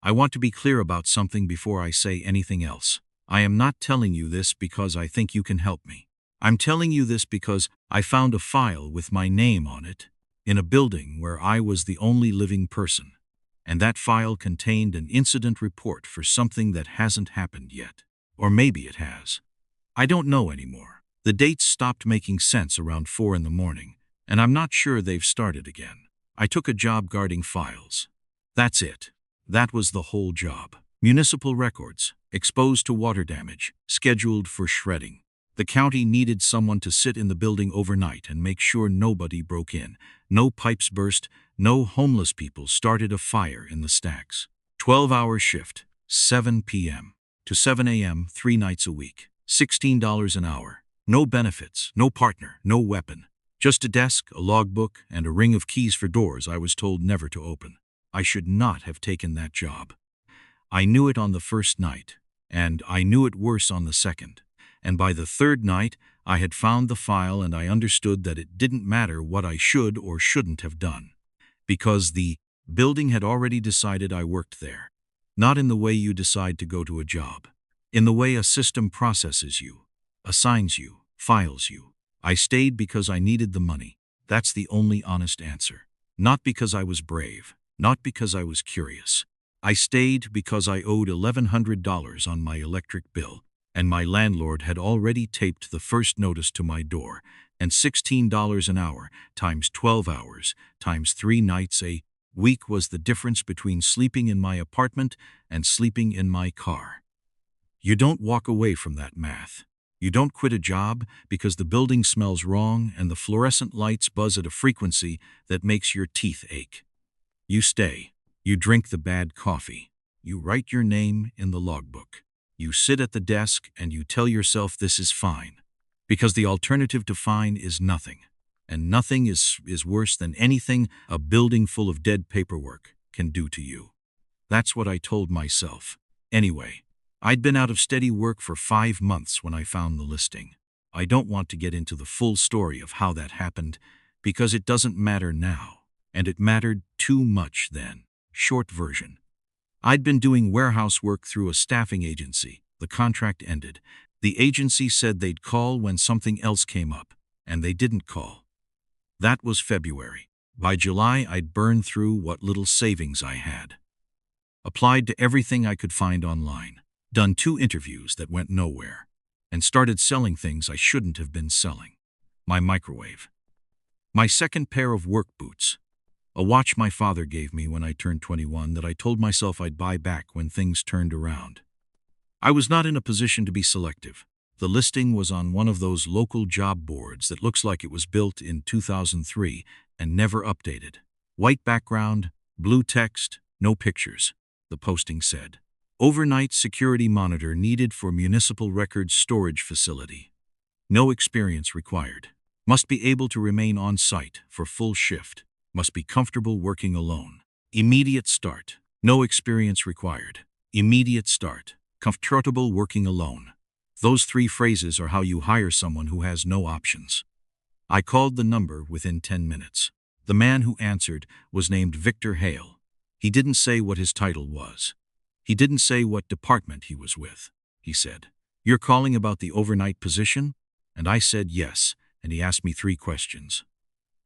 I want to be clear about something before I say anything else. I am not telling you this because I think you can help me. I'm telling you this because I found a file with my name on it in a building where I was the only living person. And that file contained an incident report for something that hasn't happened yet. Or maybe it has. I don't know anymore. The dates stopped making sense around 4 in the morning, and I'm not sure they've started again. I took a job guarding files. That's it. That was the whole job. Municipal records, exposed to water damage, scheduled for shredding. The county needed someone to sit in the building overnight and make sure nobody broke in, no pipes burst, no homeless people started a fire in the stacks. 12-hour shift, 7 p.m. to 7 a.m. 3 nights a week. $16 an hour. No benefits, no partner, no weapon. Just a desk, a logbook, and a ring of keys for doors I was told never to open. I should not have taken that job. I knew it on the first night, and I knew it worse on the second. And by the third night, I had found the file and I understood that it didn't matter what I should or shouldn't have done. Because the building had already decided I worked there. Not in the way you decide to go to a job. In the way a system processes you, assigns you, files you. I stayed because I needed the money. That's the only honest answer. Not because I was brave. Not because I was curious. I stayed because I owed $1,100 on my electric bill, and my landlord had already taped the first notice to my door, and $16 an hour times 12 hours times 3 nights a week was the difference between sleeping in my apartment and sleeping in my car. You don't walk away from that math. You don't quit a job because the building smells wrong and the fluorescent lights buzz at a frequency that makes your teeth ache. You stay. You drink the bad coffee. You write your name in the logbook. You sit at the desk and you tell yourself this is fine. Because the alternative to fine is nothing. And nothing is worse than anything a building full of dead paperwork can do to you. That's what I told myself. Anyway, I'd been out of steady work for 5 months when I found the listing. I don't want to get into the full story of how that happened because it doesn't matter now. And it mattered too much then. Short version. I'd been doing warehouse work through a staffing agency. The contract ended. The agency said they'd call when something else came up, and they didn't call. That was February. By July, I'd burned through what little savings I had. Applied to everything I could find online. Done 2 interviews that went nowhere. And started selling things I shouldn't have been selling. My microwave. My second pair of work boots. A watch my father gave me when I turned 21 that I told myself I'd buy back when things turned around. I was not in a position to be selective. The listing was on one of those local job boards that looks like it was built in 2003 and never updated. White background, blue text, no pictures, the posting said. Overnight security monitor needed for municipal records storage facility. No experience required. Must be able to remain on site for full shift. Must be comfortable working alone. Immediate start. No experience required. Immediate start. Comfortable working alone. Those 3 phrases are how you hire someone who has no options. I called the number within 10 minutes. The man who answered was named Victor Hale. He didn't say what his title was. He didn't say what department he was with. He said, "You're calling about the overnight position?" And I said yes, and he asked me 3 questions.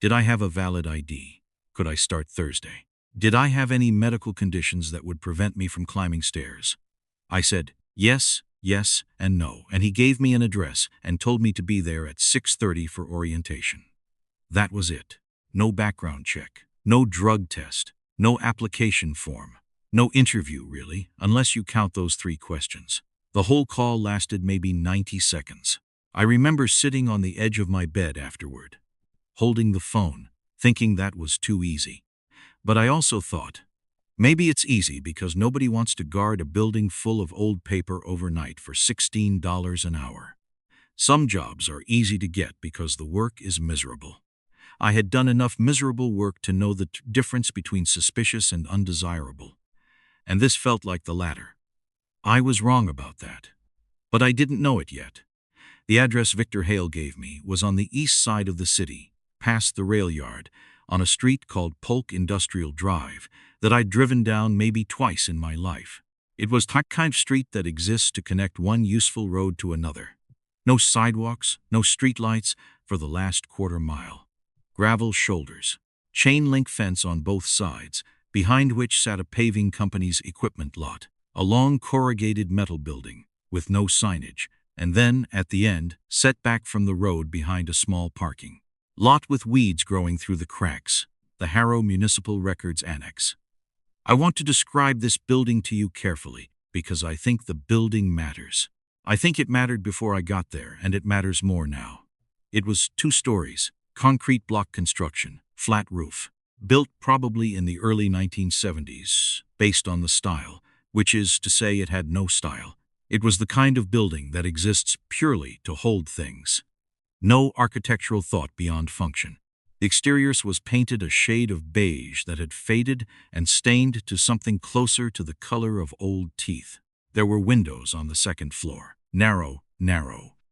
Did I have a valid ID? Could I start Thursday? Did I have any medical conditions that would prevent me from climbing stairs? I said yes, yes, and no, and he gave me an address and told me to be there at 6:30 for orientation. That was it. No background check, no drug test, no application form, no interview really, unless you count those 3 questions. The whole call lasted maybe 90 seconds. I remember sitting on the edge of my bed afterward, holding the phone, thinking that was too easy. But I also thought, maybe it's easy because nobody wants to guard a building full of old paper overnight for $16 an hour. Some jobs are easy to get because the work is miserable. I had done enough miserable work to know the difference between suspicious and undesirable. And this felt like the latter. I was wrong about that. But I didn't know it yet. The address Victor Hale gave me was on the east side of the city, past the rail yard, on a street called Polk Industrial Drive that I'd driven down maybe twice in my life. It was that kind of street that exists to connect one useful road to another. No sidewalks, no streetlights for the last quarter mile. Gravel shoulders, chain link fence on both sides, behind which sat a paving company's equipment lot, a long corrugated metal building with no signage, and then, at the end, set back from the road behind a small parking lot with weeds growing through the cracks, the Harrow Municipal Records Annex. I want to describe this building to you carefully because I think the building matters. I think it mattered before I got there, and it matters more now. It was 2 stories, concrete block construction, flat roof, built probably in the early 1970s, based on the style, which is to say it had no style. It was the kind of building that exists purely to hold things. No architectural thought beyond function. The exterior was painted a shade of beige that had faded and stained to something closer to the color of old teeth. There were windows on the 2nd floor, narrow,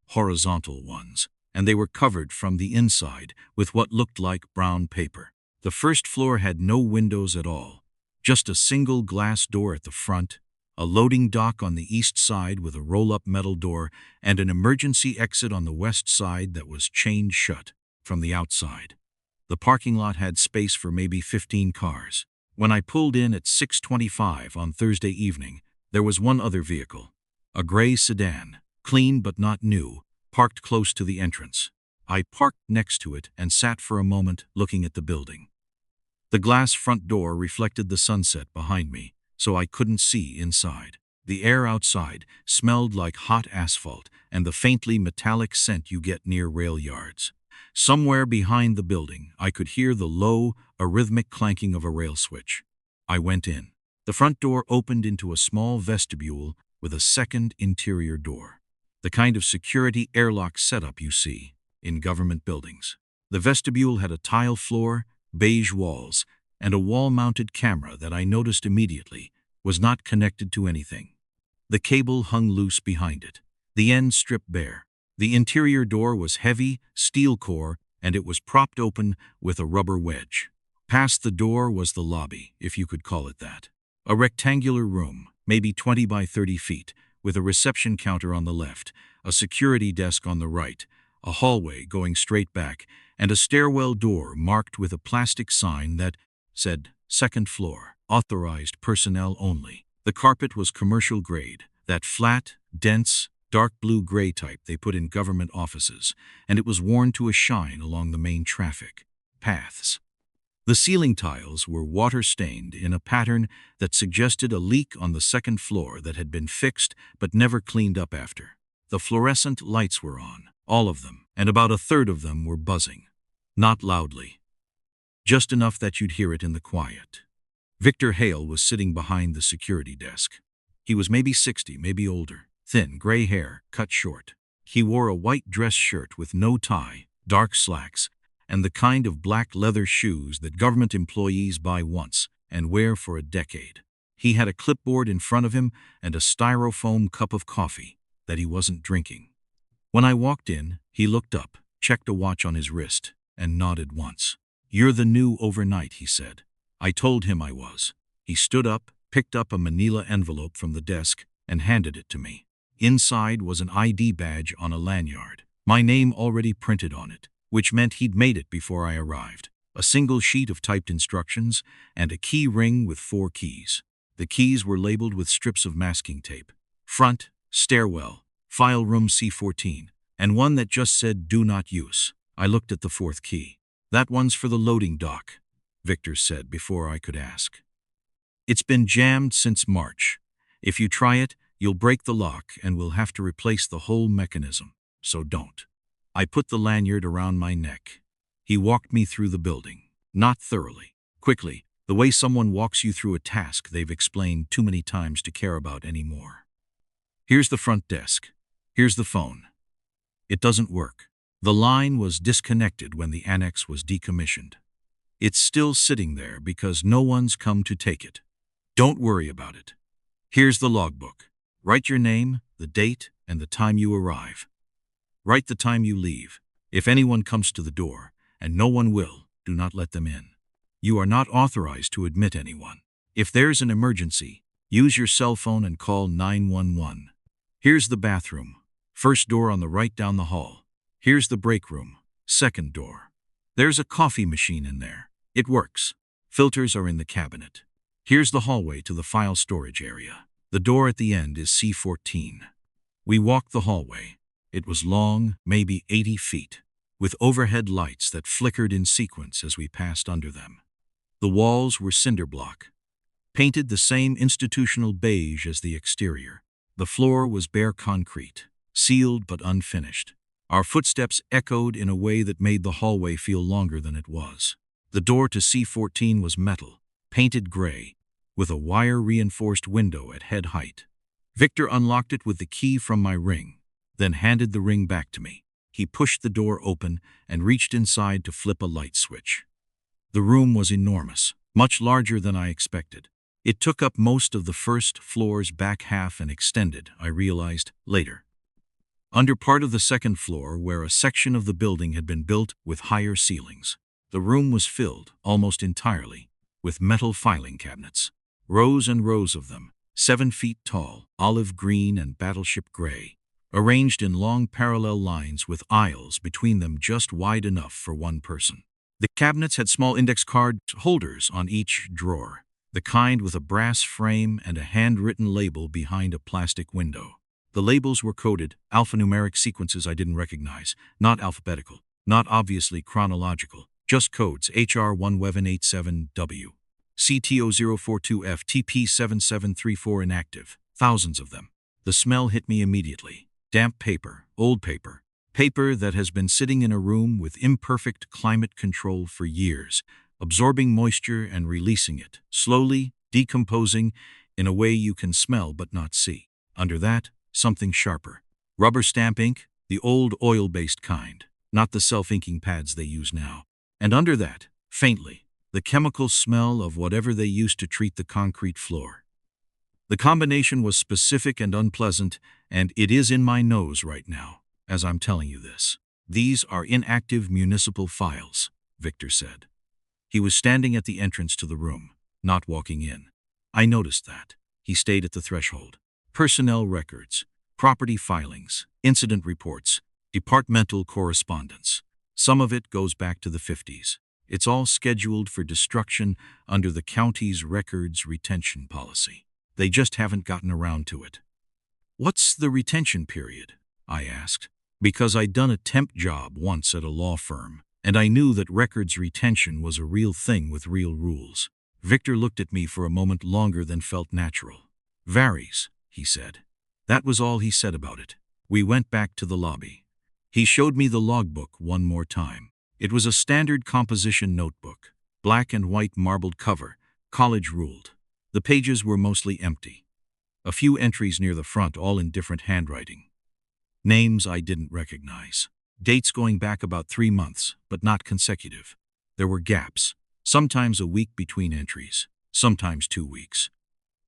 horizontal ones, and they were covered from the inside with what looked like brown paper. The 1st floor had no windows at all, just a single glass door at the front, a loading dock on the east side with a roll-up metal door, and an emergency exit on the west side that was chained shut from the outside. The parking lot had space for maybe 15 cars. When I pulled in at 6:25 on Thursday evening, there was one other vehicle, a gray sedan, clean but not new, parked close to the entrance. I parked next to it and sat for a moment looking at the building. The glass front door reflected the sunset behind me, so I couldn't see inside. The air outside smelled like hot asphalt and the faintly metallic scent you get near rail yards. Somewhere behind the building, I could hear the low, arrhythmic clanking of a rail switch. I went in. The front door opened into a small vestibule with a second interior door, the kind of security airlock setup you see in government buildings. The vestibule had a tile floor, beige walls, and a wall-mounted camera that I noticed immediately was not connected to anything. The cable hung loose behind it, the end stripped bare. The interior door was heavy, steel core, and it was propped open with a rubber wedge. Past the door was the lobby, if you could call it that. A rectangular room, maybe 20 by 30 feet, with a reception counter on the left, a security desk on the right, a hallway going straight back, and a stairwell door marked with a plastic sign that said, "2nd floor, authorized personnel only." The carpet was commercial grade, that flat, dense, dark blue-gray type they put in government offices, and it was worn to a shine along the main traffic paths. The ceiling tiles were water-stained in a pattern that suggested a leak on the 2nd floor that had been fixed but never cleaned up after. The fluorescent lights were on, all of them, and about a third of them were buzzing. Not loudly. Just enough that you'd hear it in the quiet. Victor Hale was sitting behind the security desk. He was maybe 60, maybe older. Thin, gray hair, cut short. He wore a white dress shirt with no tie, dark slacks, and the kind of black leather shoes that government employees buy once and wear for a decade. He had a clipboard in front of him and a styrofoam cup of coffee that he wasn't drinking. When I walked in, he looked up, checked a watch on his wrist, and nodded once. "You're the new overnight," he said. I told him I was. He stood up, picked up a manila envelope from the desk, and handed it to me. Inside was an ID badge on a lanyard, my name already printed on it, which meant he'd made it before I arrived. A single sheet of typed instructions, and a key ring with 4 keys. The keys were labeled with strips of masking tape. Front, stairwell, file room C14, and one that just said "Do not use." I looked at the 4th key. "That one's for the loading dock," Victor said before I could ask. "It's been jammed since March. If you try it, you'll break the lock and we'll have to replace the whole mechanism, so don't." I put the lanyard around my neck. He walked me through the building. Not thoroughly. Quickly, the way someone walks you through a task they've explained too many times to care about anymore. "Here's the front desk. Here's the phone. It doesn't work. The line was disconnected when the annex was decommissioned. It's still sitting there because no one's come to take it. Don't worry about it. Here's the logbook. Write your name, the date, and the time you arrive. Write the time you leave. If anyone comes to the door, and no one will, Do not let them in. You are not authorized to admit anyone. If there's an emergency, use your cell phone and call 911. Here's the bathroom. First door on the right down the hall. Here's the break room. Second door. There's a coffee machine in there. It works. Filters are in the cabinet. Here's the hallway to the file storage area. The door at the end is C14. We walked the hallway. It was long, maybe 80 feet, with overhead lights that flickered in sequence as we passed under them. The walls were cinder block, painted the same institutional beige as the exterior. The floor was bare concrete, sealed but unfinished. Our footsteps echoed in a way that made the hallway feel longer than it was. The door to C14 was metal, painted gray, with a wire-reinforced window at head height. Victor unlocked it with the key from my ring, then handed the ring back to me. He pushed the door open and reached inside to flip a light switch. The room was enormous, much larger than I expected. It took up most of the first floor's back half and extended, I realized later, under part of the second floor where a section of the building had been built with higher ceilings. The room was filled, almost entirely, with metal filing cabinets. Rows and rows of them, 7 feet tall, olive green and battleship gray, arranged in long parallel lines with aisles between them just wide enough for one person. The cabinets had small index card holders on each drawer, the kind with a brass frame and a handwritten label behind a plastic window. The labels were coded, alphanumeric sequences I didn't recognize, not alphabetical, not obviously chronological, just codes HR1WEVN87W, CTO042F, TP7734 inactive, thousands of them. The smell hit me immediately. Damp paper, old paper, paper that has been sitting in a room with imperfect climate control for years, absorbing moisture and releasing it, slowly decomposing in a way you can smell but not see. Under that, something sharper. Rubber stamp ink, the old oil-based kind, not the self-inking pads they use now. And under that, faintly, the chemical smell of whatever they used to treat the concrete floor. The combination was specific and unpleasant, and it is in my nose right now, as I'm telling you this. These are inactive municipal files, Victor said. He was standing at the entrance to the room, not walking in. I noticed that. He stayed at the threshold. Personnel records, property filings, incident reports, departmental correspondence. Some of it goes back to the 50s. It's all scheduled for destruction under the county's records retention policy. They just haven't gotten around to it. What's the retention period? I asked, because I'd done a temp job once at a law firm, and I knew that records retention was a real thing with real rules. Victor looked at me for a moment longer than felt natural. Varies, he said. That was all he said about it. We went back to the lobby. He showed me the logbook one more time. It was a standard composition notebook, black and white marbled cover, college-ruled. The pages were mostly empty. A few entries near the front, all in different handwriting. Names I didn't recognize. Dates going back about 3 months, but not consecutive. There were gaps, sometimes a week between entries, sometimes 2 weeks.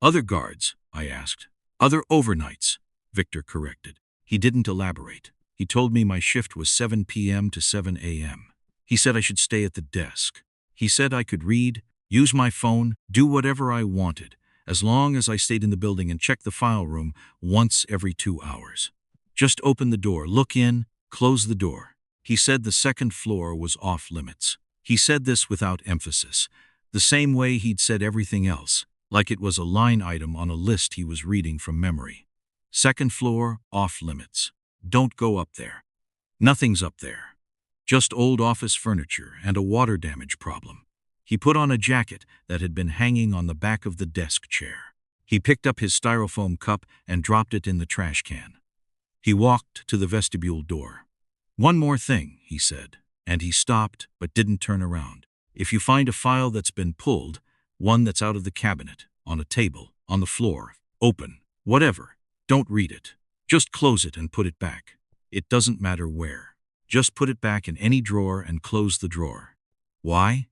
Other guards, I asked. Other overnights, Victor corrected. He didn't elaborate. He told me my shift was 7 p.m. to 7 a.m. He said I should stay at the desk. He said I could read, use my phone, do whatever I wanted, as long as I stayed in the building and checked the file room once every 2 hours. Just open the door, look in, close the door. He said the second floor was off limits. He said this without emphasis, the same way he'd said everything else, like it was a line item on a list he was reading from memory. Second floor, off limits. Don't go up there. Nothing's up there. Just old office furniture and a water damage problem. He put on a jacket that had been hanging on the back of the desk chair. He picked up his styrofoam cup and dropped it in the trash can. He walked to the vestibule door. One more thing, he said, and he stopped but didn't turn around. If you find a file that's been pulled, one that's out of the cabinet, on a table, on the floor, open, whatever, don't read it. Just close it and put it back. It doesn't matter where. Just put it back in any drawer and close the drawer. Why?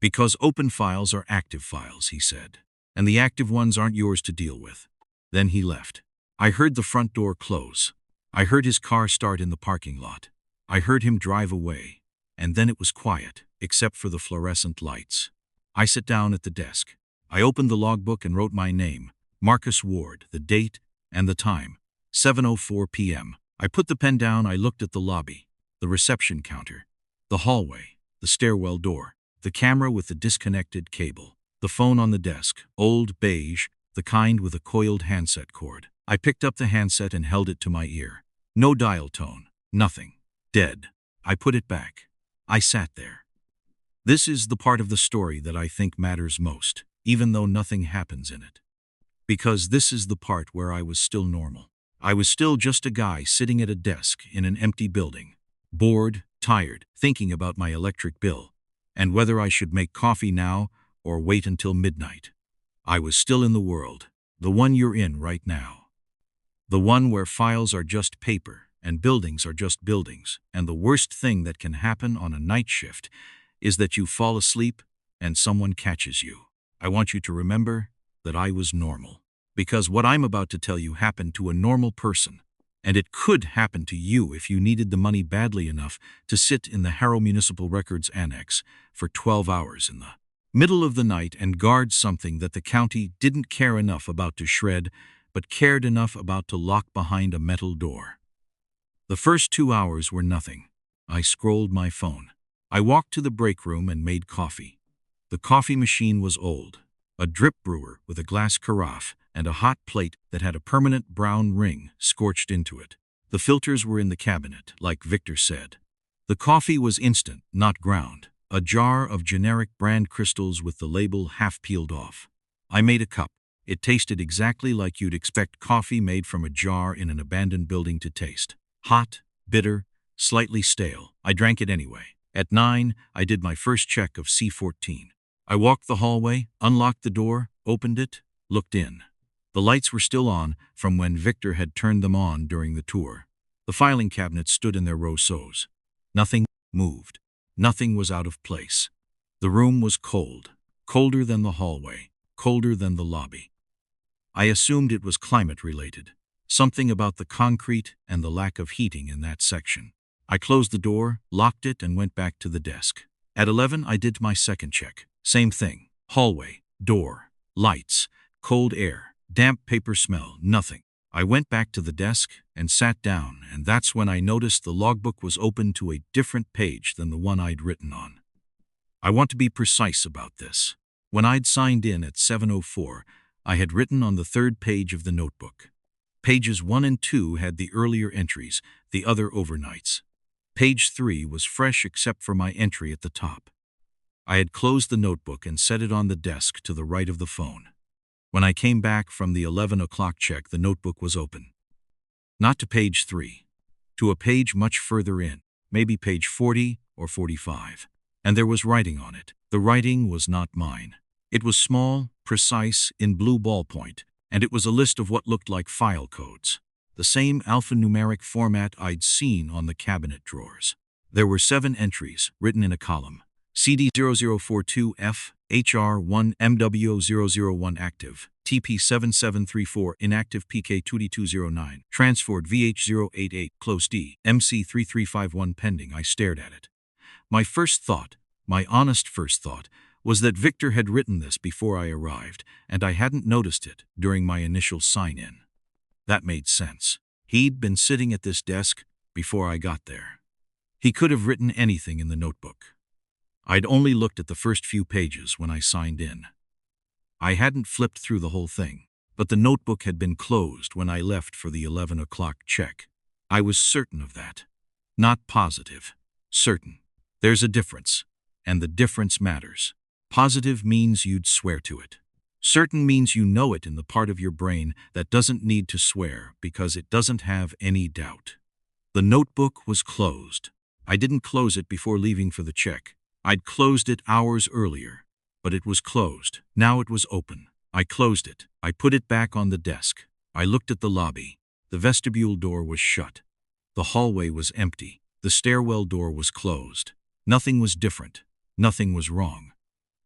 Because open files are active files, he said, and the active ones aren't yours to deal with. Then he left. I heard the front door close. I heard his car start in the parking lot. I heard him drive away. and then it was quiet, except for the fluorescent lights. I sat down at the desk. I opened the logbook and wrote my name, Marcus Ward, the date, and the time, 7:04 p.m. I put the pen down. I looked at the lobby, the reception counter, the hallway, the stairwell door, the camera with the disconnected cable, the phone on the desk, old, beige, the kind with a coiled handset cord. I picked up the handset and held it to my ear. No dial tone, nothing. Dead. I put it back. I sat there. This is the part of the story that I think matters most, even though nothing happens in it. Because this is the part where I was still normal. I was still just a guy sitting at a desk in an empty building, bored, tired, thinking about my electric bill, and whether I should make coffee now or wait until midnight. I was still in the world, the one you're in right now. The one where files are just paper and buildings are just buildings, and the worst thing that can happen on a night shift is that you fall asleep and someone catches you. I want you to remember that I was normal, because what I'm about to tell you happened to a normal person, and it could happen to you if you needed the money badly enough to sit in the Harrow Municipal Records Annex for 12 hours in the middle of the night and guard something that the county didn't care enough about to shred, but cared enough about to lock behind a metal door. The first 2 hours were nothing. I scrolled my phone. I walked to the break room and made coffee. The coffee machine was old, a drip brewer with a glass carafe and a hot plate that had a permanent brown ring scorched into it. The filters were in the cabinet, like Victor said. The coffee was instant, not ground, a jar of generic brand crystals with the label half peeled off. I made a cup. It tasted exactly like you'd expect coffee made from a jar in an abandoned building to taste. Hot, bitter, slightly stale. I drank it anyway. At 9, I did my first check of C14. I walked the hallway, unlocked the door, opened it, looked in. The lights were still on from when Victor had turned them on during the tour. The filing cabinets stood in their rows. Nothing moved. Nothing was out of place. The room was cold, colder than the hallway, colder than the lobby. I assumed it was climate-related, something about the concrete and the lack of heating in that section. I closed the door, locked it, and went back to the desk. At 11, I did my second check. Same thing. Hallway, door, lights, cold air, damp paper smell, nothing. I went back to the desk and sat down, and that's when I noticed the logbook was open to a different page than the one I'd written on. I want to be precise about this. When I'd signed in at 7:04, I had written on the third page of the notebook. Pages 1 and 2 had the earlier entries, the other overnights. Page 3 was fresh except for my entry at the top. I had closed the notebook and set it on the desk to the right of the phone. When I came back from the 11 o'clock check, the notebook was open. Not to page 3, to a page much further in, maybe page 40 or 45. And there was writing on it. The writing was not mine. It was small, precise, in blue ballpoint, and it was a list of what looked like file codes. The same alphanumeric format I'd seen on the cabinet drawers. There were 7 entries, written in a column. CD 0042F, HR1, MW001 active, TP7734 inactive, PK2209, transferred VH088, close D, MC3351 pending. I stared at it. My first thought, my honest first thought, was that Victor had written this before I arrived, and I hadn't noticed it during my initial sign-in. That made sense. He'd been sitting at this desk before I got there. He could have written anything in the notebook. I'd only looked at the first few pages when I signed in. I hadn't flipped through the whole thing, but the notebook had been closed when I left for the 11 o'clock check. I was certain of that. Not positive. Certain. There's a difference, and the difference matters. Positive means you'd swear to it. Certain means you know it in the part of your brain that doesn't need to swear because it doesn't have any doubt. The notebook was closed. I didn't close it before leaving for the check. I'd closed it hours earlier, but it was closed. Now it was open. I closed it. I put it back on the desk. I looked at the lobby. The vestibule door was shut. The hallway was empty. The stairwell door was closed. Nothing was different. Nothing was wrong.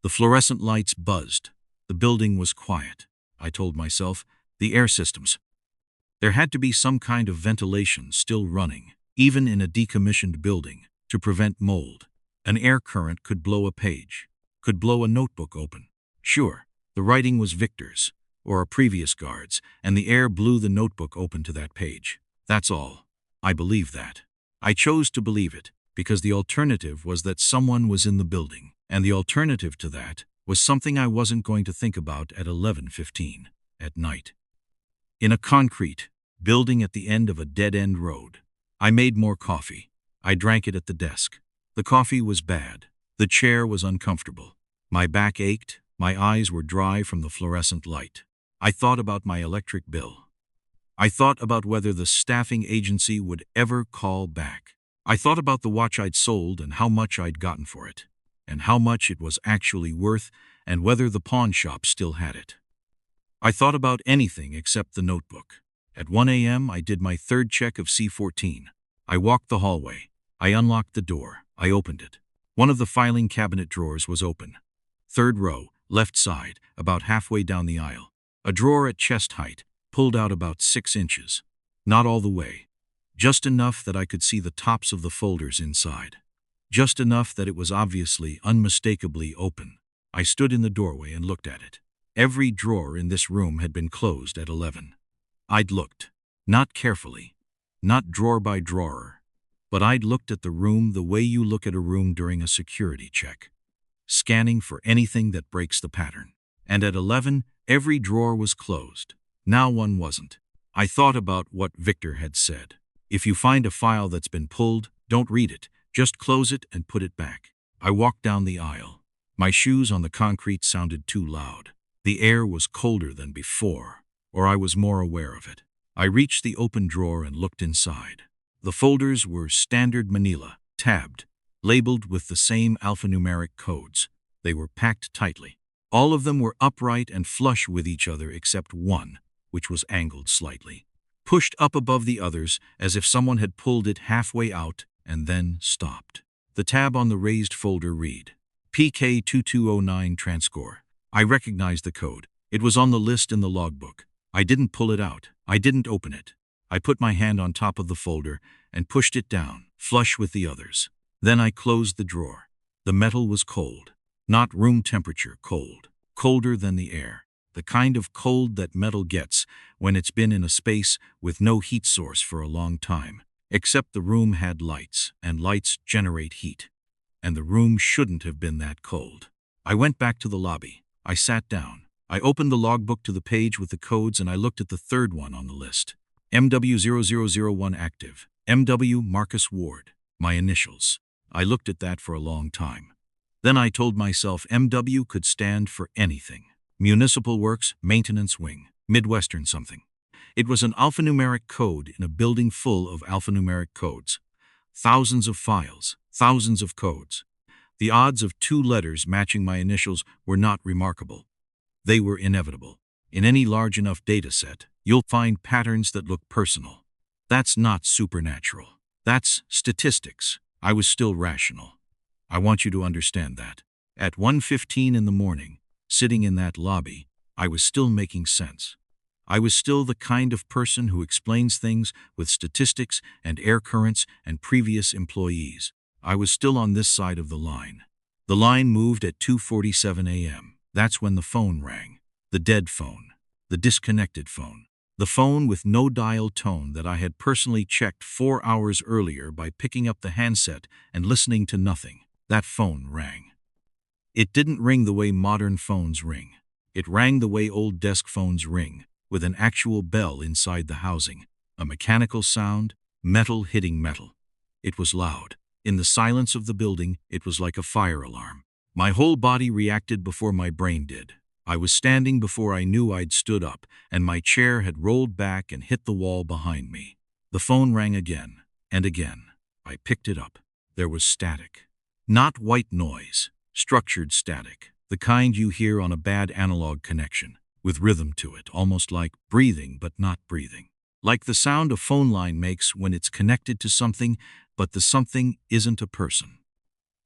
The fluorescent lights buzzed. The building was quiet. I told myself, the air systems. There had to be some kind of ventilation still running, even in a decommissioned building, to prevent mold. An air current could blow a page, could blow a notebook open. Sure, the writing was Victor's, or a previous guard's, and the air blew the notebook open to that page. That's all. I believe that. I chose to believe it, because the alternative was that someone was in the building, and the alternative to that was something I wasn't going to think about at 11:15 at night. In a concrete building at the end of a dead-end road. I made more coffee. I drank it at the desk. The coffee was bad. The chair was uncomfortable. My back ached. My eyes were dry from the fluorescent light. I thought about my electric bill. I thought about whether the staffing agency would ever call back. I thought about the watch I'd sold and how much I'd gotten for it, and how much it was actually worth, and whether the pawn shop still had it. I thought about anything except the notebook. At 1 a.m., I did my third check of C14. I walked the hallway. I unlocked the door. I opened it. One of the filing cabinet drawers was open. Third row, left side, about halfway down the aisle. A drawer at chest height, pulled out about 6 inches. Not all the way. Just enough that I could see the tops of the folders inside. Just enough that it was obviously, unmistakably open. I stood in the doorway and looked at it. Every drawer in this room had been closed at 11. I'd looked. Not carefully. Not drawer by drawer. But I'd looked at the room the way you look at a room during a security check. Scanning for anything that breaks the pattern. And at 11, every drawer was closed. Now one wasn't. I thought about what Victor had said. If you find a file that's been pulled, don't read it. Just close it and put it back. I walked down the aisle. My shoes on the concrete sounded too loud. The air was colder than before, or I was more aware of it. I reached the open drawer and looked inside. The folders were standard manila, tabbed, labeled with the same alphanumeric codes. They were packed tightly. All of them were upright and flush with each other except one, which was angled slightly. Pushed up above the others as if someone had pulled it halfway out and then stopped. The tab on the raised folder read, PK2209 Transcore. I recognized the code. It was on the list in the logbook. I didn't pull it out. I didn't open it. I put my hand on top of the folder and pushed it down, flush with the others. Then I closed the drawer. The metal was cold. Not room temperature cold. Colder than the air. The kind of cold that metal gets when it's been in a space with no heat source for a long time. Except the room had lights, and lights generate heat. And the room shouldn't have been that cold. I went back to the lobby. I sat down. I opened the logbook to the page with the codes and I looked at the third one on the list. MW0001 active. MW Marcus Ward. My initials. I looked at that for a long time. Then I told myself MW could stand for anything. Municipal Works, Maintenance Wing, Midwestern something. It was an alphanumeric code in a building full of alphanumeric codes. Thousands of files, thousands of codes. The odds of 2 letters matching my initials were not remarkable. They were inevitable. In any large enough data set, you'll find patterns that look personal. That's not supernatural. That's statistics. I was still rational. I want you to understand that. At 1:15 in the morning, sitting in that lobby, I was still making sense. I was still the kind of person who explains things with statistics and air currents and previous employees. I was still on this side of the line. The line moved at 2:47 a.m. That's when the phone rang. The dead phone. The disconnected phone. The phone with no dial tone that I had personally checked 4 hours earlier by picking up the handset and listening to nothing. That phone rang. It didn't ring the way modern phones ring. It rang the way old desk phones ring, with an actual bell inside the housing. A mechanical sound, metal hitting metal. It was loud. In the silence of the building, it was like a fire alarm. My whole body reacted before my brain did. I was standing before I knew I'd stood up, and my chair had rolled back and hit the wall behind me. The phone rang again, and again. I picked it up. There was static. Not white noise, structured static, the kind you hear on a bad analog connection, with rhythm to it, almost like breathing but not breathing. Like the sound a phone line makes when it's connected to something, but the something isn't a person.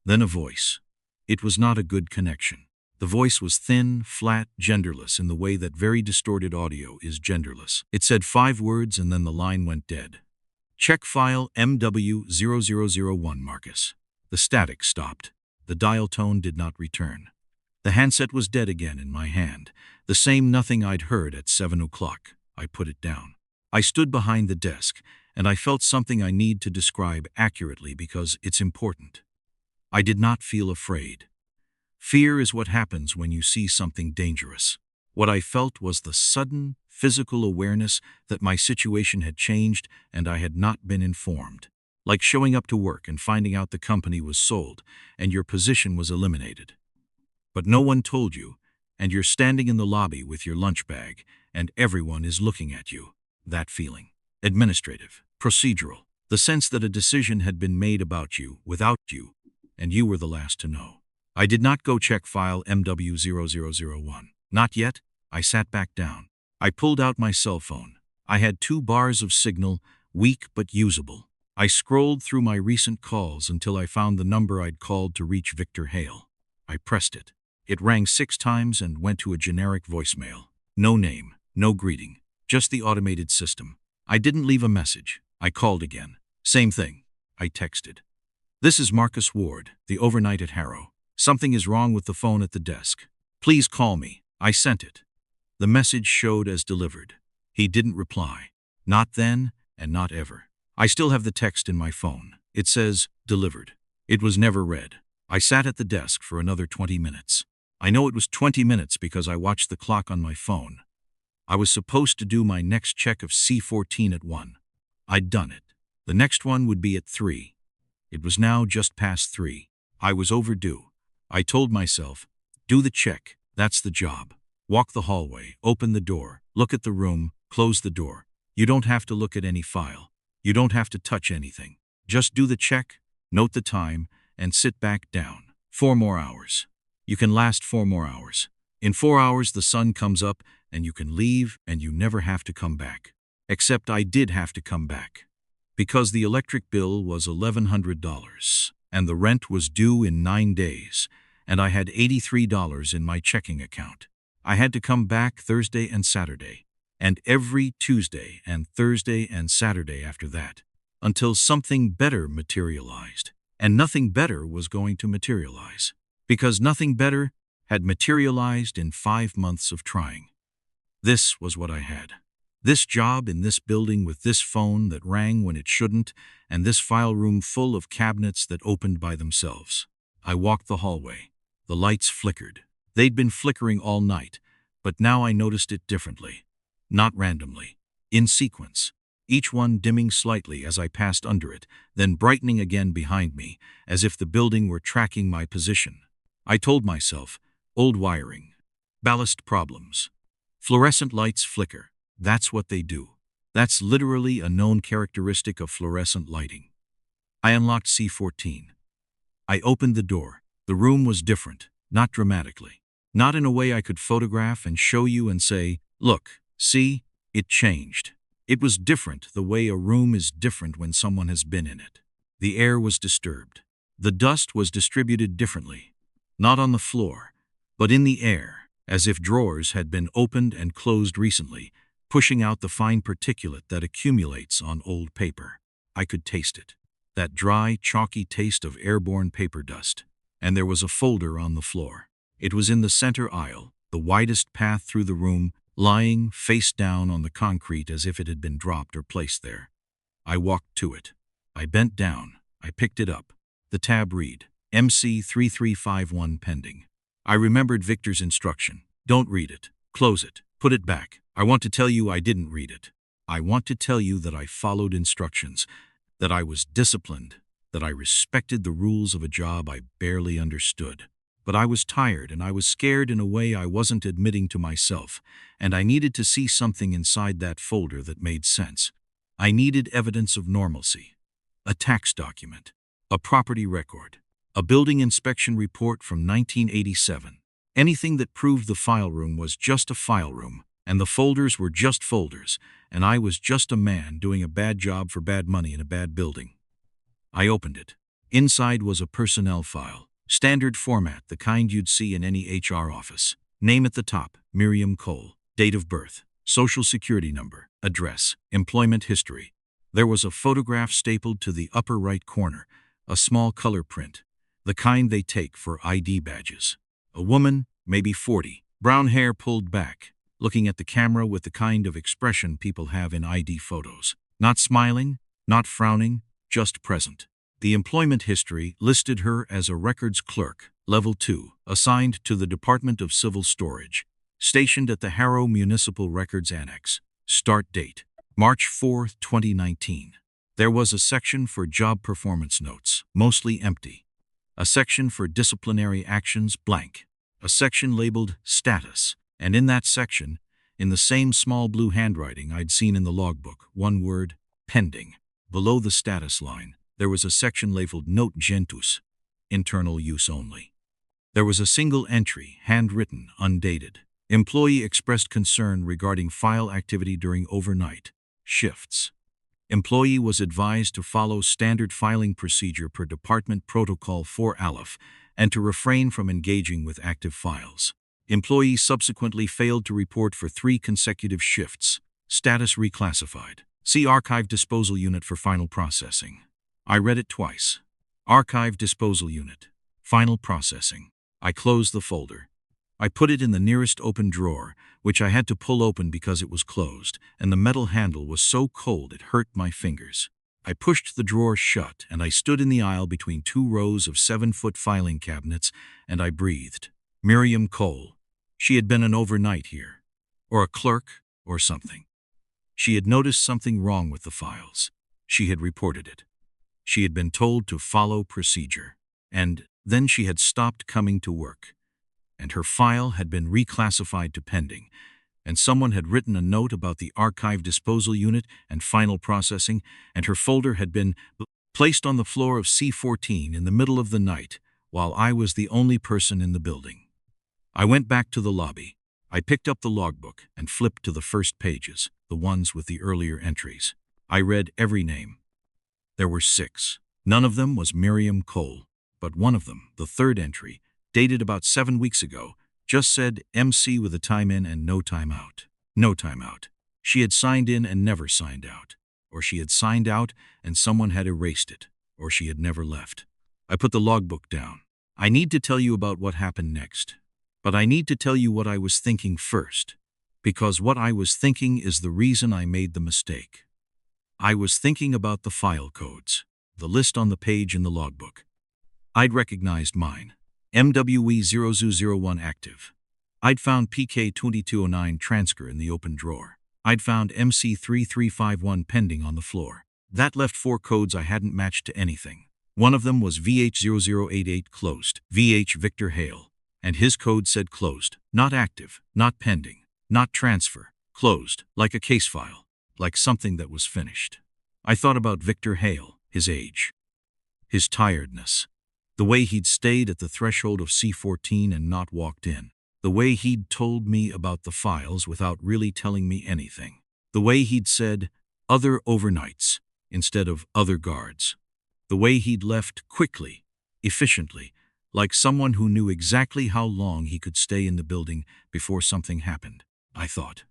Then a voice. It was not a good connection. The voice was thin, flat, genderless in the way that very distorted audio is genderless. It said 5 words and then the line went dead. Check file MW0001 Marcus. The static stopped. The dial tone did not return. The handset was dead again in my hand, the same nothing I'd heard at 7 o'clock. I put it down. I stood behind the desk, and I felt something I need to describe accurately because it's important. I did not feel afraid. Fear is what happens when you see something dangerous. What I felt was the sudden, physical awareness that my situation had changed and I had not been informed. Like showing up to work and finding out the company was sold and your position was eliminated. But no one told you, and you're standing in the lobby with your lunch bag, and everyone is looking at you. That feeling. Administrative, procedural, the sense that a decision had been made about you, without you, and you were the last to know. I did not go check file MW0001. Not yet. I sat back down. I pulled out my cell phone. I had 2 bars of signal, weak but usable. I scrolled through my recent calls until I found the number I'd called to reach Victor Hale. I pressed it. It rang 6 times and went to a generic voicemail. No name, no greeting, just the automated system. I didn't leave a message. I called again. Same thing. I texted. This is Marcus Ward, the overnight at Harrow. Something is wrong with the phone at the desk. Please call me. I sent it. The message showed as delivered. He didn't reply. Not then, and not ever. I still have the text in my phone. It says, delivered. It was never read. I sat at the desk for another 20 minutes. I know it was 20 minutes because I watched the clock on my phone. I was supposed to do my next check of C14 at 1. I'd done it. The next one would be at 3. It was now just past 3. I was overdue. I told myself, do the check. That's the job. Walk the hallway, open the door, look at the room, close the door. You don't have to look at any file. You don't have to touch anything. Just do the check, note the time, and sit back down. 4 more hours. You can last 4 more hours. In 4 hours, the sun comes up, and you can leave, and you never have to come back. Except I did have to come back. Because the electric bill was $1,100, and the rent was due in 9 days, and I had $83 in my checking account. I had to come back Thursday and Saturday, and every Tuesday and Thursday and Saturday after that, until something better materialized. And nothing better was going to materialize, because nothing better had materialized in 5 months of trying. This was what I had. This job in this building with this phone that rang when it shouldn't, and this file room full of cabinets that opened by themselves. I walked the hallway. The lights flickered. They'd been flickering all night, but now I noticed it differently. Not randomly. In sequence. Each one dimming slightly as I passed under it, then brightening again behind me, as if the building were tracking my position. I told myself, old wiring. Ballast problems. Fluorescent lights flicker. That's what they do. That's literally a known characteristic of fluorescent lighting. I unlocked C14. I opened the door. The room was different, not dramatically. Not in a way I could photograph and show you and say, look, see, it changed. It was different the way a room is different when someone has been in it. The air was disturbed. The dust was distributed differently. Not on the floor, but in the air, as if drawers had been opened and closed recently, pushing out the fine particulate that accumulates on old paper. I could taste it. That dry, chalky taste of airborne paper dust. And there was a folder on the floor. It was in the center aisle, the widest path through the room, lying face down on the concrete as if it had been dropped or placed there. I walked to it. I bent down. I picked it up. The tab read, MC3351 pending. I remembered Victor's instruction. Don't read it. Close it. Put it back. I want to tell you I didn't read it. I want to tell you that I followed instructions, that I was disciplined, that I respected the rules of a job I barely understood. But I was tired and I was scared in a way I wasn't admitting to myself, and I needed to see something inside that folder that made sense. I needed evidence of normalcy. A tax document. A property record. A building inspection report from 1987. Anything that proved the file room was just a file room, and the folders were just folders, and I was just a man doing a bad job for bad money in a bad building. I opened it. Inside was a personnel file. Standard format, the kind you'd see in any HR office. Name at the top, Miriam Cole. Date of birth, social security number, address, employment history. There was a photograph stapled to the upper right corner, A small color print, the kind they take for ID badges. A woman, maybe 40, brown hair pulled back, looking at the camera with the kind of expression people have in ID photos. Not smiling, not frowning, just present. The employment history listed her as a records clerk, level 2, assigned to the Department of Civil Storage, stationed at the Harrow Municipal Records Annex. Start date, March 4, 2019. There was a section for job performance notes, mostly empty. A section for disciplinary actions, blank. A section labeled status, and in that section, in the same small blue handwriting I'd seen in the logbook, one word, pending. Below the status line, there was a section labeled Note Gentus, internal use only. There was a single entry, handwritten, undated. Employee expressed concern regarding file activity during overnight shifts. Employee was advised to follow standard filing procedure per Department Protocol 4 Aleph and to refrain from engaging with active files. Employee subsequently failed to report for 3 consecutive shifts. Status reclassified. See Archive Disposal Unit for final processing. I read it twice. Archive Disposal Unit. Final processing. I closed the folder. I put it in the nearest open drawer, which I had to pull open because it was closed, and the metal handle was so cold it hurt my fingers. I pushed the drawer shut, and I stood in the aisle between 2 rows of 7-foot filing cabinets, and I breathed. Miriam Cole. She had been an overnight here. Or a clerk, or something. She had noticed something wrong with the files. She had reported it. She had been told to follow procedure. And then she had stopped coming to work. And her file had been reclassified to pending, and someone had written a note about the Archive Disposal Unit and final processing, and her folder had been placed on the floor of C14 in the middle of the night, while I was the only person in the building. I went back to the lobby. I picked up the logbook and flipped to the first pages, the ones with the earlier entries. I read every name. There were 6. None of them was Miriam Cole, but one of them, the third entry, dated about 7 weeks ago, just said MC with a time in and no time out. No time out. She had signed in and never signed out. Or she had signed out and someone had erased it. Or she had never left. I put the logbook down. I need to tell you about what happened next. But I need to tell you what I was thinking first. Because what I was thinking is the reason I made the mistake. I was thinking about the file codes. The list on the page in the logbook. I'd recognized mine. MWE0001 active. I'd found PK2209 transfer in the open drawer. I'd found MC3351 pending on the floor. That left 4 codes I hadn't matched to anything. One of them was VH0088 closed, VH Victor Hale, and his code said closed, not active, not pending, not transfer, closed, like a case file, like something that was finished. I thought about Victor Hale, his age, his tiredness, the way he'd stayed at the threshold of C14 and not walked in. The way he'd told me about the files without really telling me anything. The way he'd said, other overnights, instead of other guards. The way he'd left quickly, efficiently, like someone who knew exactly how long he could stay in the building before something happened. I thought,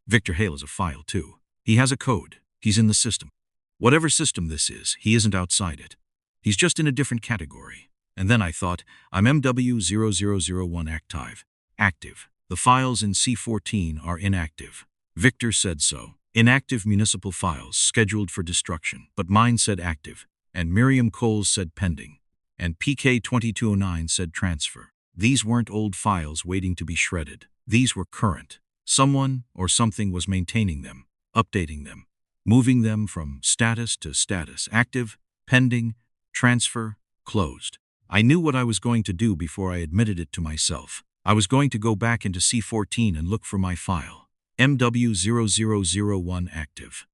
Victor Hale is a file too. He has a code. He's in the system. Whatever system this is, he isn't outside it. He's just in a different category. And then I thought, I'm MW0001 active. Active. The files in C14 are inactive. Victor said so. Inactive municipal files scheduled for destruction. But mine said active. And Miriam Cole's said pending. And PK2209 said transfer. These weren't old files waiting to be shredded. These were current. Someone or something was maintaining them, updating them, moving them from status to status, active, pending, transfer, closed. I knew what I was going to do before I admitted it to myself. I was going to go back into C14 and look for my file, MW0001 active.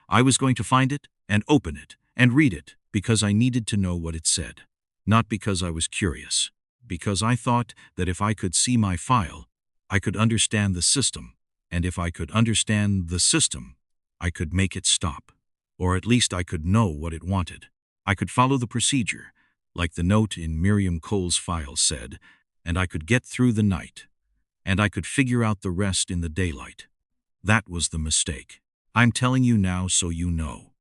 I was going to find it and open it and read it because I needed to know what it said. Not because I was curious, because I thought that if I could see my file, I could understand the system, and if I could understand the system, I could make it stop. Or at least I could know what it wanted. I could follow the procedure, like the note in Miriam Cole's file said, and I could get through the night, and I could figure out the rest in the daylight. That was the mistake. I'm telling you now so you know.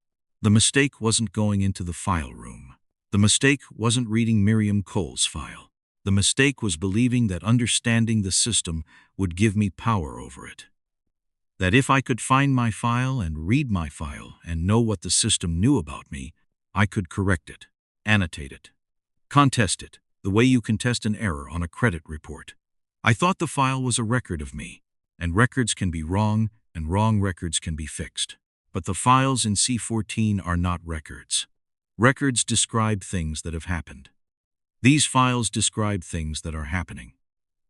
The mistake wasn't going into the file room. The The mistake wasn't reading Miriam Cole's file. The mistake was believing that understanding the system would give me power over it. That if I could find my file and read my file and know what the system knew about me, I could correct it, annotate it, contest it, the way you contest an error on a credit report. I thought the file was a record of me, and records can be wrong, and wrong records can be fixed. But the files in C14 are not records. Records describe things that have happened. These files describe things that are happening,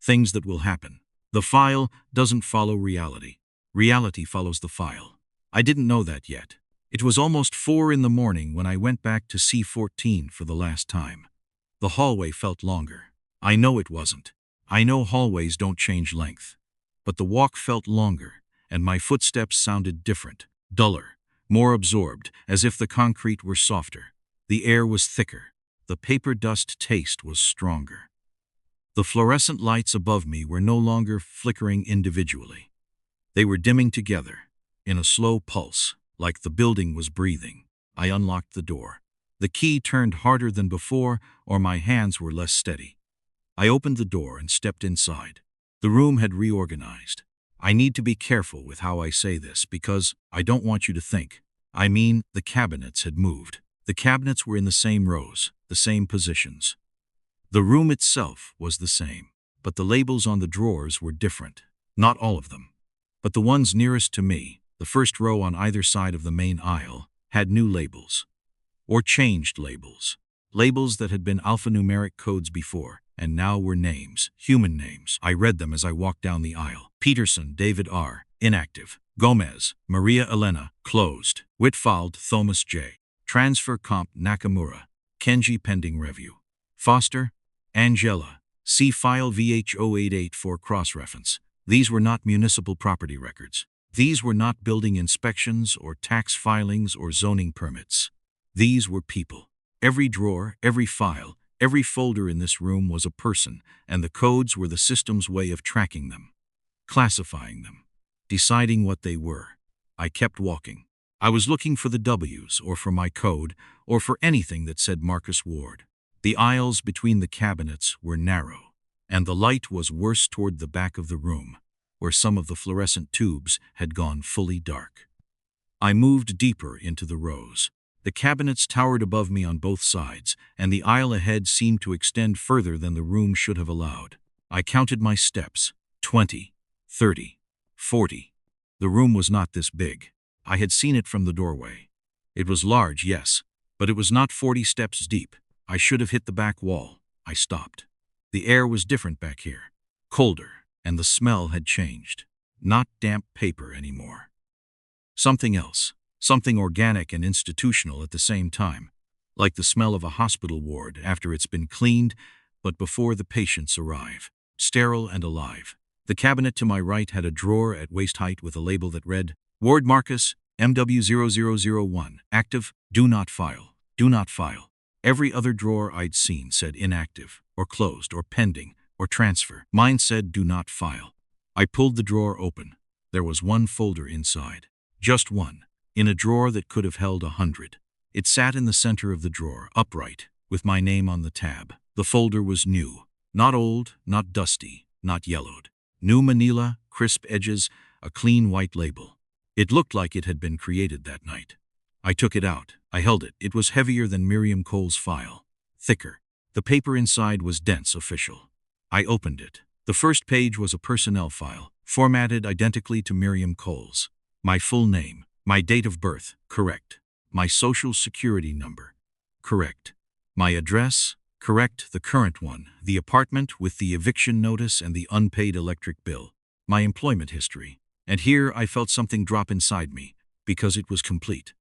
things that will happen. The file doesn't follow reality. Reality follows the file. I didn't know that yet. It was almost 4 in the morning when I went back to C14 for the last time. The hallway felt longer. I know it wasn't. I know hallways don't change length. But the walk felt longer, and my footsteps sounded different, duller, more absorbed, as if the concrete were softer. The air was thicker. The paper dust taste was stronger. The fluorescent lights above me were no longer flickering individually. They were dimming together, in a slow pulse, like the building was breathing. I unlocked the door. The key turned harder than before, or my hands were less steady. I opened the door and stepped inside. The room had reorganized. I need to be careful with how I say this because I don't want you to think. I mean, the cabinets had moved. The cabinets were in the same rows, the same positions. The room itself was the same, but the labels on the drawers were different. Not all of them. But the ones nearest to me, the first row on either side of the main aisle, had new labels. Or changed labels. Labels that had been alphanumeric codes before, and now were names, human names. I read them as I walked down the aisle. Peterson, David R., inactive. Gomez, Maria Elena, closed. Whitfeld, Thomas J. Transfer comp Nakamura, Kenji pending review. Foster, Angela, see file VH0884 for cross-reference. These were not municipal property records. These were not building inspections or tax filings or zoning permits. These were people. Every drawer, every file, every folder in this room was a person, and the codes were the system's way of tracking them, classifying them, deciding what they were. I kept walking. I was looking for the W's, or for my code, or for anything that said Marcus Ward. The aisles between the cabinets were narrow, and the light was worse toward the back of the room, where some of the fluorescent tubes had gone fully dark. I moved deeper into the rows. The cabinets towered above me on both sides, and the aisle ahead seemed to extend further than the room should have allowed. I counted my steps. 20, 30, 40. The room was not this big. I had seen it from the doorway. It was large, yes, but it was not 40 steps deep. I should have hit the back wall. I stopped. The air was different back here. Colder, and the smell had changed. Not damp paper anymore. Something else. Something organic and institutional at the same time. Like the smell of a hospital ward after it's been cleaned, but before the patients arrive. Sterile and alive. The cabinet to my right had a drawer at waist height with a label that read, Ward Marcus, MW0001, active, do not file, do not file. Every other drawer I'd seen said inactive, or closed, or pending, or transfer. Mine said do not file. I pulled the drawer open. There was one folder inside. Just one, in a drawer that could have held 100. It sat in the center of the drawer, upright, with my name on the tab. The folder was new. Not old, not dusty, not yellowed. New manila, crisp edges, a clean white label. It looked like it had been created that night. I took it out. I held it. It was heavier than Miriam Cole's file. Thicker. The paper inside was dense, official. I opened it. The first page was a personnel file, formatted identically to Miriam Cole's. My full name, my date of birth, correct. My social security number, correct. My address, correct, the current one, the apartment with the eviction notice and the unpaid electric bill. My employment history. And here I felt something drop inside me, because it was complete.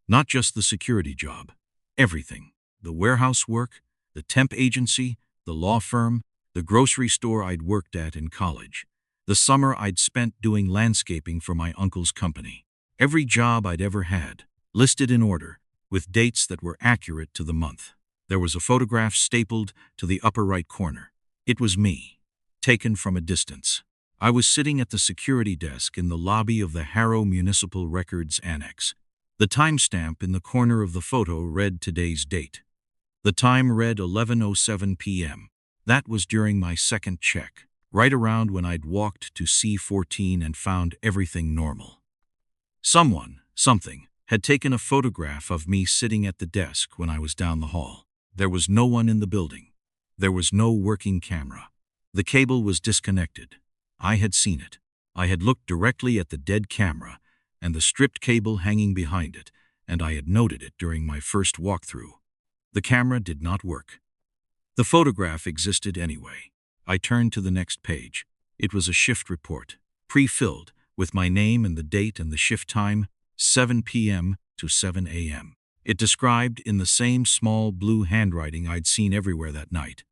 Not just the security job. Everything. The warehouse work, the temp agency, the law firm, the grocery store I'd worked at in college. The summer I'd spent doing landscaping for my uncle's company. Every job I'd ever had, listed in order, with dates that were accurate to the month. There was a photograph stapled to the upper right corner. It was me, taken from a distance. I was sitting at the security desk in the lobby of the Harrow Municipal Records Annex. The timestamp in the corner of the photo read today's date. The time read 11:07 p.m. That was during my second check, right around when I'd walked to C14 and found everything normal. Something, had taken a photograph of me sitting at the desk when I was down the hall. There was no one in the building. There was no working camera. The cable was disconnected. I had seen it. I had looked directly at the dead camera and the stripped cable hanging behind it, and I had noted it during my first walkthrough. The camera did not work. The photograph existed anyway. I turned to the next page. It was a shift report, pre-filled, with my name and the date and the shift time, 7 p.m. to 7 a.m. It described, in the same small blue handwriting I'd seen everywhere that night,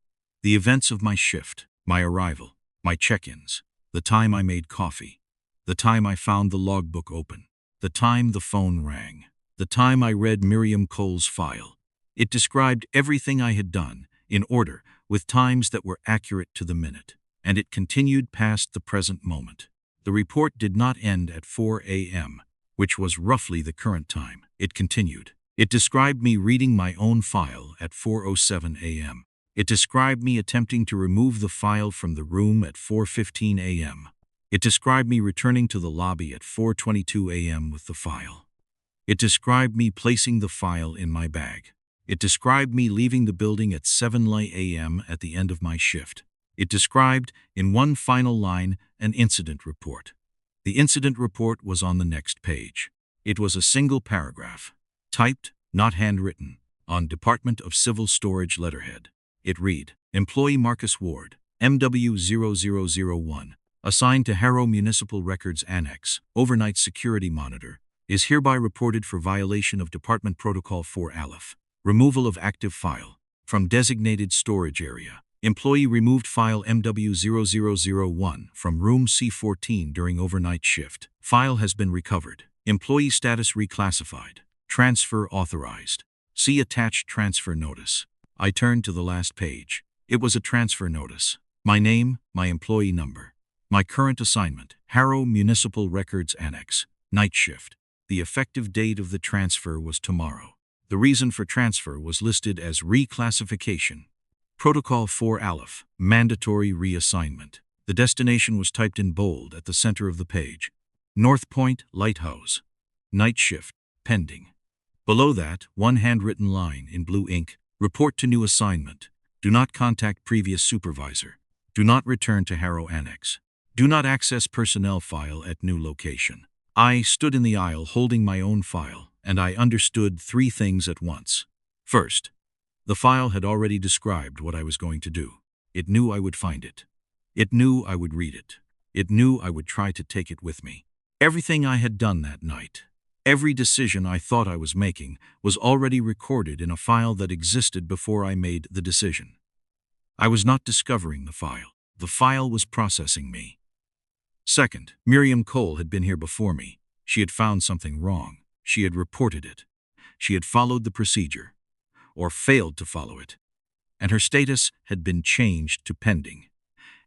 the events of my shift, my arrival, my check-ins, the time I made coffee, the time I found the logbook open, the time the phone rang, the time I read Miriam Cole's file. It described everything I had done, in order, with times that were accurate to the minute, and it continued past the present moment. The report did not end at 4 a.m., which was roughly the current time. It continued. It described me reading my own file at 4:07 a.m. It described me attempting to remove the file from the room at 4:15 a.m. It described me returning to the lobby at 4:22 a.m. with the file. It described me placing the file in my bag. It described me leaving the building at 7 a.m. at the end of my shift. It described, in one final line, an incident report. The incident report was on the next page. It was a single paragraph, typed, not handwritten, on Department of Civil Storage letterhead. It read, Employee Marcus Ward, MW0001, assigned to Harrow Municipal Records Annex, overnight security monitor, is hereby reported for violation of Department Protocol 4 Aleph. Removal of active file from designated storage area. Employee removed file MW0001 from room C14 during overnight shift. File has been recovered. Employee status reclassified. Transfer authorized. See attached transfer notice. I turned to the last page. It was a transfer notice. My name, my employee number. My current assignment, Harrow Municipal Records Annex, night shift. The effective date of the transfer was tomorrow. The reason for transfer was listed as reclassification. Protocol 4 Aleph, mandatory reassignment. The destination was typed in bold at the center of the page. North Point Lighthouse. Night shift, pending. Below that, one handwritten line in blue ink. Report to new assignment. Do not contact previous supervisor. Do not return to Harrow Annex. Do not access personnel file at new location. I stood in the aisle holding my own file, and I understood three things at once. First, the file had already described what I was going to do. It knew I would find it. It knew I would read it. It knew I would try to take it with me. Everything I had done that night, every decision I thought I was making, was already recorded in a file that existed before I made the decision. I was not discovering the file. The file was processing me. Second, Miriam Cole had been here before me. She had found something wrong. She had reported it. She had followed the procedure, or failed to follow it, and her status had been changed to pending,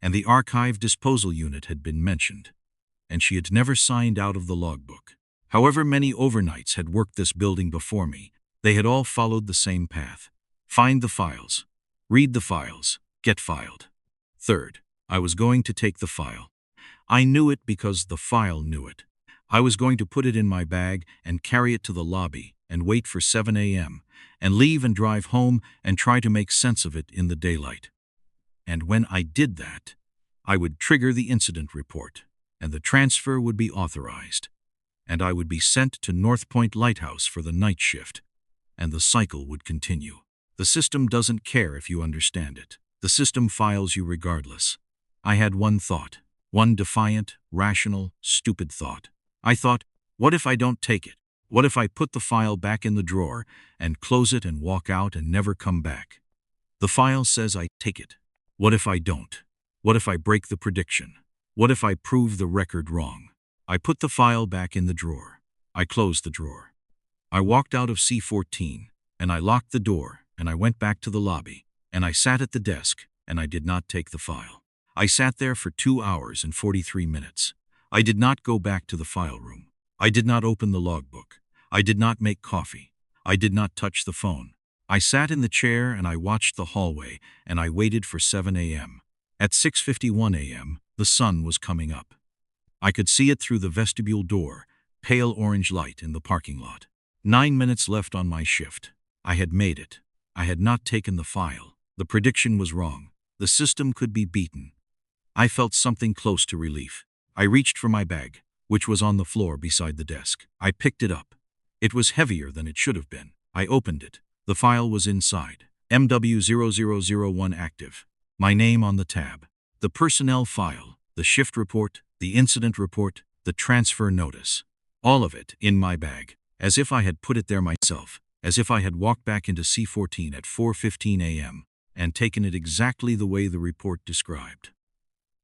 and the archive disposal unit had been mentioned, and she had never signed out of the logbook. However many overnights had worked this building before me, they had all followed the same path. Find the files. Read the files. Get filed. Third, I was going to take the file. I knew it because the file knew it. I was going to put it in my bag and carry it to the lobby and wait for 7 a.m. and leave and drive home and try to make sense of it in the daylight. And when I did that, I would trigger the incident report, and the transfer would be authorized, and I would be sent to North Point Lighthouse for the night shift, and the cycle would continue. The system doesn't care if you understand it. The system files you regardless. I had one thought, one defiant, rational, stupid thought. I thought, what if I don't take it? What if I put the file back in the drawer and close it and walk out and never come back? The file says I take it. What if I don't? What if I break the prediction? What if I prove the record wrong? I put the file back in the drawer. I closed the drawer. I walked out of C14, and I locked the door, and I went back to the lobby, and I sat at the desk, and I did not take the file. I sat there for 2 hours and 43 minutes. I did not go back to the file room. I did not open the logbook. I did not make coffee. I did not touch the phone. I sat in the chair and I watched the hallway, and I waited for 7 a.m. At 6:51 a.m., the sun was coming up. I could see it through the vestibule door, pale orange light in the parking lot. 9 minutes left on my shift. I had made it. I had not taken the file. The prediction was wrong. The system could be beaten. I felt something close to relief. I reached for my bag, which was on the floor beside the desk. I picked it up. It was heavier than it should have been. I opened it. The file was inside. MW0001 active. My name on the tab. The personnel file, the shift report, the incident report, the transfer notice. All of it in my bag, as if I had put it there myself, as if I had walked back into C14 at 4:15 a.m. and taken it exactly the way the report described.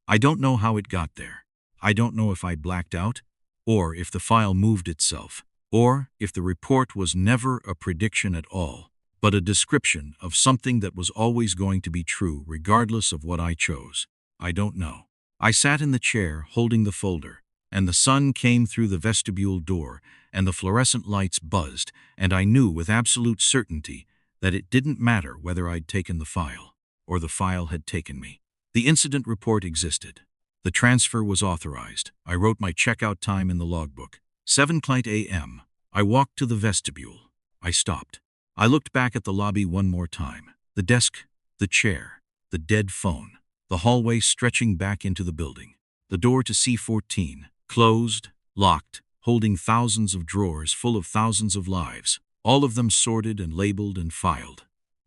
I don't know how it got there. I don't know if I blacked out, or if the file moved itself, or if the report was never a prediction at all, but a description of something that was always going to be true regardless of what I chose. I don't know. I sat in the chair holding the folder, and the sun came through the vestibule door, and the fluorescent lights buzzed, and I knew with absolute certainty that it didn't matter whether I'd taken the file, or the file had taken me. The incident report existed. The transfer was authorized. I wrote my checkout time in the logbook. 7:00 a.m. I walked to the vestibule. I stopped. I looked back at the lobby one more time. The desk, the chair, the dead phone, the hallway stretching back into the building. The door to C14, closed, locked, holding thousands of drawers full of thousands of lives, all of them sorted and labeled and filed.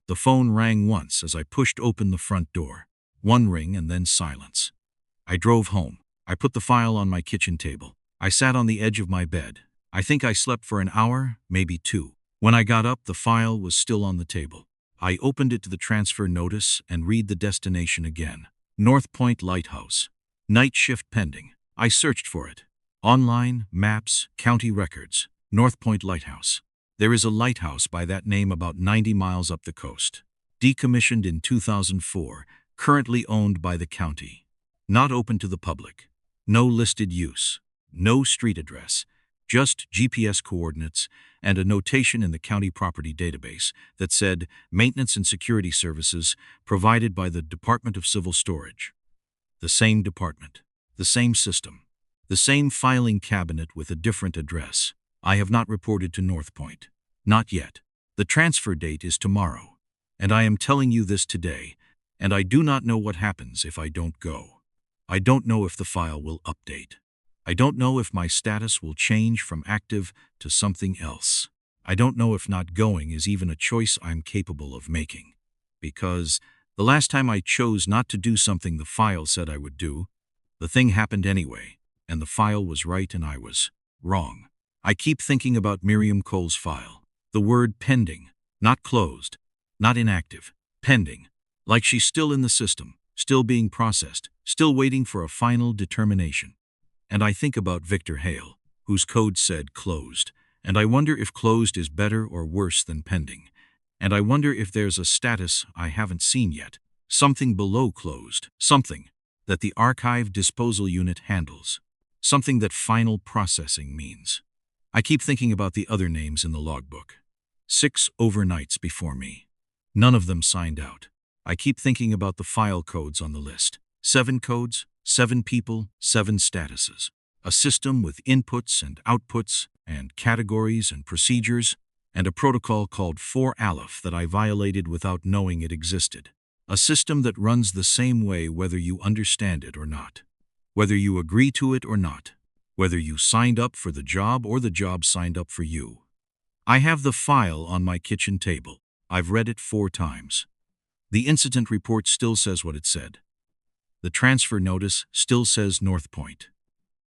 The phone rang once as I pushed open the front door. One ring and then silence. I drove home. I put the file on my kitchen table. I sat on the edge of my bed. I think I slept for an hour, maybe 2. When I got up, the file was still on the table. I opened it to the transfer notice and read the destination again. North Point Lighthouse. Night shift pending. I searched for it. Online, maps, county records. North Point Lighthouse. There is a lighthouse by that name about 90 miles up the coast. Decommissioned in 2004, currently owned by the county. Not open to the public. No listed use. No street address. Just GPS coordinates and a notation in the county property database that said maintenance and security services provided by the Department of Civil Storage. The same department. The same system. The same filing cabinet with a different address. I have not reported to North Point. Not yet. The transfer date is tomorrow. And I am telling you this today, and I do not know what happens if I don't go. I don't know if the file will update. I don't know if my status will change from active to something else. I don't know if not going is even a choice I'm capable of making. Because the last time I chose not to do something the file said I would do, the thing happened anyway, and the file was right and I was wrong. I keep thinking about Miriam Cole's file. The word pending, not closed, not inactive, pending, like she's still in the system, still being processed, still waiting for a final determination. And I think about Victor Hale, whose code said closed, and I wonder if closed is better or worse than pending. And I wonder if there's a status I haven't seen yet, something below closed, something that the archive disposal unit handles, something that final processing means. I keep thinking about the other names in the logbook. 6 overnights before me. None of them signed out. I keep thinking about the file codes on the list. 7 codes, 7 people, 7 statuses. A system with inputs and outputs and categories and procedures, and a protocol called 4 Aleph that I violated without knowing it existed. A system that runs the same way whether you understand it or not, whether you agree to it or not, whether you signed up for the job or the job signed up for you. I have the file on my kitchen table. I've read it 4 times. The incident report still says what it said. The transfer notice still says North Point.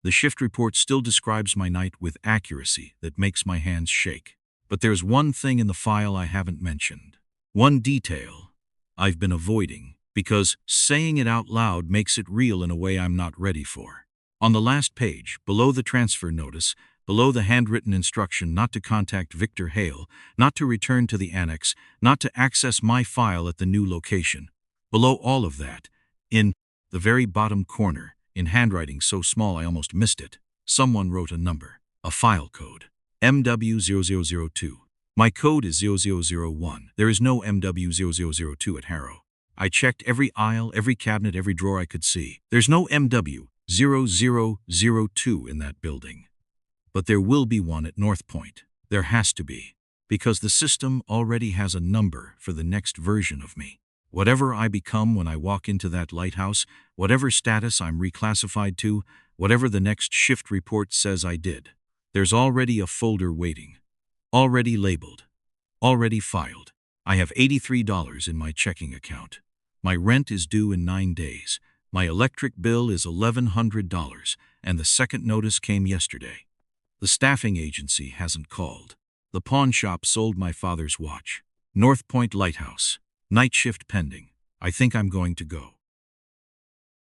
The shift report still describes my night with accuracy that makes my hands shake. But there's one thing in the file I haven't mentioned. One detail I've been avoiding because saying it out loud makes it real in a way I'm not ready for. On the last page, below the transfer notice, below the handwritten instruction not to contact Victor Hale, not to return to the annex, not to access my file at the new location, below all of that, in the very bottom corner, in handwriting so small I almost missed it, someone wrote a number, a file code, MW0002. My code is 0001. There is no MW0002 at Harrow. I checked every aisle, every cabinet, every drawer I could see. There's no MW0002 in that building. But there will be one at North Point. There has to be. Because the system already has a number for the next version of me. Whatever I become when I walk into that lighthouse, whatever status I'm reclassified to, whatever the next shift report says I did, there's already a folder waiting. Already labeled. Already filed. I have $83 in my checking account. My rent is due in 9 days. My electric bill is $1,100, and the second notice came yesterday. The staffing agency hasn't called. The pawn shop sold my father's watch. North Point Lighthouse. Night shift pending. I think I'm going to go.